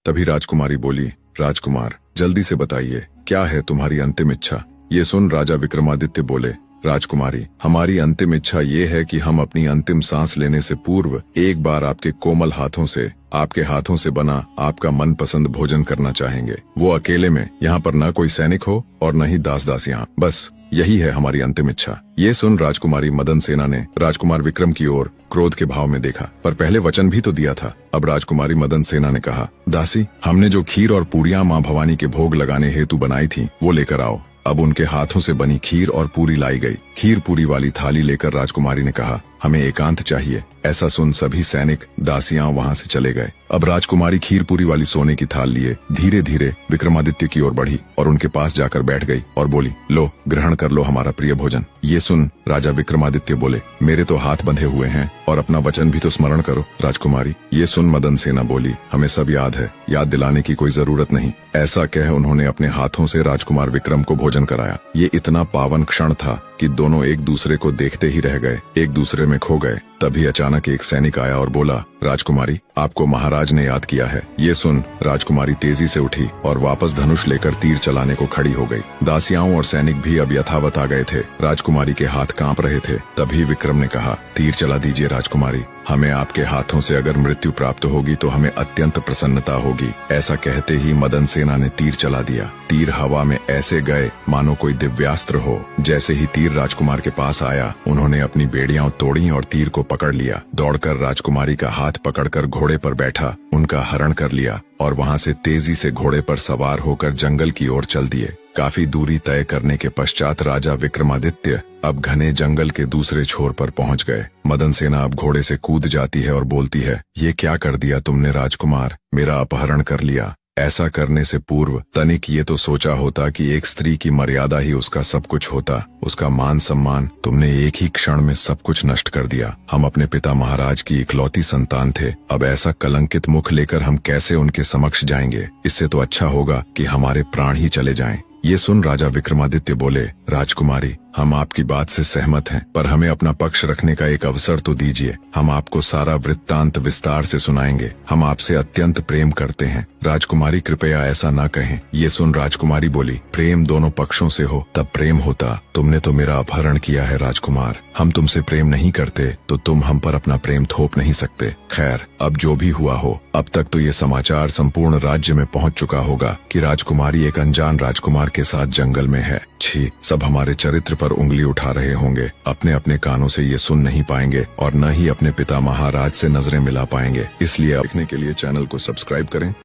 तभी राजकुमारी बोली, राजकुमार जल्दी से बताइए, क्या है तुम्हारी अंतिम इच्छा। ये सुन राजा विक्रमादित्य बोले, राजकुमारी हमारी अंतिम इच्छा ये है कि हम अपनी अंतिम सांस लेने से पूर्व एक बार आपके कोमल हाथों से, आपके हाथों से बना आपका मनपसंद भोजन करना चाहेंगे। वो अकेले में, यहाँ पर न कोई सैनिक हो और न ही दास दासियां, बस यही है हमारी अंतिम इच्छा। ये सुन राजकुमारी मदन सेना ने राजकुमार विक्रम की ओर क्रोध के भाव में देखा, पर पहले वचन भी तो दिया था। अब राजकुमारी मदन सेना ने कहा, दासी हमने जो खीर और पूरियां माँ भवानी के भोग लगाने हेतु बनाई थी वो लेकर आओ। अब उनके हाथों से बनी खीर और पूरी लाई गई। खीर पूरी वाली थाली लेकर राजकुमारी ने कहा, हमें एकांत चाहिए। ऐसा सुन सभी सैनिक दासियां वहां से चले गए। अब राजकुमारी खीर पूरी वाली सोने की थाल लिए धीरे धीरे विक्रमादित्य की ओर बढ़ी और उनके पास जाकर बैठ गई और बोली, लो ग्रहण कर लो हमारा प्रिय भोजन। ये सुन राजा विक्रमादित्य बोले, मेरे तो हाथ बंधे हुए हैं और अपना वचन भी तो स्मरण करो। राजकुमारी ये सुन मदन सेना बोली, हमें सब याद है, याद दिलाने की कोई जरूरत नहीं। ऐसा कह उन्होंने अपने हाथों से राजकुमार विक्रम को भोजन कराया। ये इतना पावन क्षण था कि दोनों एक दूसरे को देखते ही रह गए, एक दूसरे में खो गए। तभी अचानक एक सैनिक आया और बोला, राजकुमारी आपको महाराज ने याद किया है। ये सुन राजकुमारी तेजी से उठी और वापस धनुष लेकर तीर चलाने को खड़ी हो गई। दासियाओं और सैनिक भी अब यथावत आ गए थे। राजकुमारी के हाथ कांप रहे थे। तभी विक्रम ने कहा, तीर चला दीजिए राजकुमारी, हमें आपके हाथों से अगर मृत्यु प्राप्त होगी तो हमें अत्यंत प्रसन्नता होगी। ऐसा कहते ही मदन सेना ने तीर चला दिया। तीर हवा में ऐसे गए मानो कोई दिव्यास्त्र हो। जैसे ही तीर राजकुमार के पास आया, उन्होंने अपनी बेड़ियां तोड़ी और तीर को पकड़ लिया। दौड़कर राजकुमारी का हाथ पकड़कर घोड़े पर बैठा, उनका हरण कर लिया और वहां से तेजी से घोड़े पर सवार होकर जंगल की ओर चल दिए। काफी दूरी तय करने के पश्चात राजा विक्रमादित्य अब घने जंगल के दूसरे छोर पर पहुंच गए। मदन सेना अब घोड़े से कूद जाती है और बोलती है, ये क्या कर दिया तुमने राजकुमार, मेरा अपहरण कर लिया। ऐसा करने से पूर्व तनिक ये तो सोचा होता कि एक स्त्री की मर्यादा ही उसका सब कुछ होता, उसका मान सम्मान। तुमने एक ही क्षण में सब कुछ नष्ट कर दिया। हम अपने पिता महाराज की इकलौती संतान थे। अब ऐसा कलंकित मुख लेकर हम कैसे उनके समक्ष जाएंगे। इससे तो अच्छा होगा कि हमारे प्राण ही चले जाएं। ये सुन राजा विक्रमादित्य बोले, राजकुमारी हम आपकी बात से सहमत हैं, पर हमें अपना पक्ष रखने का एक अवसर तो दीजिए। हम आपको सारा वृत्तांत विस्तार से सुनाएंगे। हम आपसे अत्यंत प्रेम करते हैं। राजकुमारी कृपया ऐसा ना कहें। ये सुन राजकुमारी बोली, प्रेम दोनों पक्षों से हो तब प्रेम होता। तुमने तो मेरा अपहरण किया है राजकुमार। हम तुमसे प्रेम नहीं करते तो तुम हम पर अपना प्रेम थोप नहीं सकते। खैर अब जो भी हुआ हो, अब तक तो ये समाचार संपूर्ण राज्य में पहुंच चुका होगा कि राजकुमारी एक अनजान राजकुमार के साथ जंगल में है। छी, सब हमारे चरित्र पर उंगली उठा रहे होंगे। अपने अपने कानों से ये सुन नहीं पाएंगे और न ही अपने पिता महाराज से नजरें मिला पाएंगे। इसलिए देखने के लिए चैनल को सब्सक्राइब करें।